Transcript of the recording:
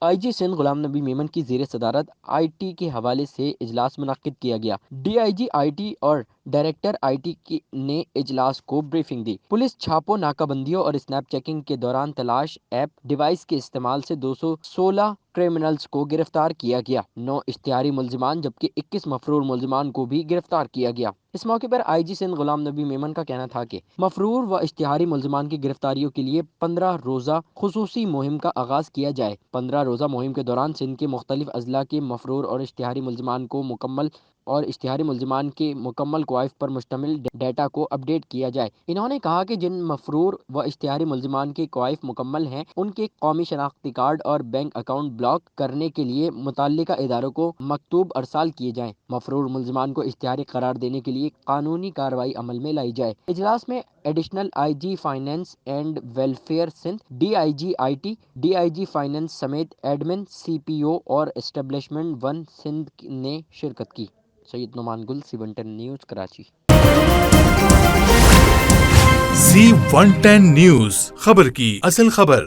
آئی جی سندھ غلام نبی میمن کی زیر صدارت آئی ٹی کے حوالے سے اجلاس منعقد کیا گیا۔ D I G I T اور ڈائریکٹر آئی ٹی نے اجلاس کو بریفنگ دی۔ پولیس چھاپوں، ناکہ بندیوں اور اسنیپ چیکنگ کے دوران تلاش ایپ ڈیوائس کے استعمال سے 216 کرمنلز کو گرفتار کیا گیا۔ 9 اشتہاری ملزمان جبکہ 21 مفرور ملزمان کو بھی گرفتار کیا گیا۔ اس موقع پر آئی جی سندھ غلام نبی میمن کا کہنا تھا کہ مفرور و اشتہاری ملزمان کی گرفتاریوں کے لیے 15 روزہ خصوصی مہم کا آغاز کیا جائے۔ 15 روزہ مہم کے دوران سندھ کے مختلف اضلاع کے مفرور اور اشتہاری ملزمان کے مکمل کوائف پر مشتمل ڈیٹا کو اپڈیٹ کیا جائے۔ انہوں نے کہا کہ جن مفرور و اشتہاری ملزمان کے کوائف مکمل ہیں ان کے قومی شناختی کارڈ اور بینک اکاؤنٹ بلاک کرنے کے لیے متعلقہ اداروں کو مکتوب ارسال کیے جائیں۔ مفرور ملزمان کو اشتہاری قرار دینے کے لیے قانونی کارروائی عمل میں لائی جائے۔ اجلاس میں additional I G finance and welfare Sindh, D I G I T, D I G finance سمیت ایڈمن، سی پی او اور اسٹیبلشمنٹ 1 سندھ نے شرکت کی۔ Syed Noman Gul, C110 news, Karachi. C110 news, خبر کی اصل خبر۔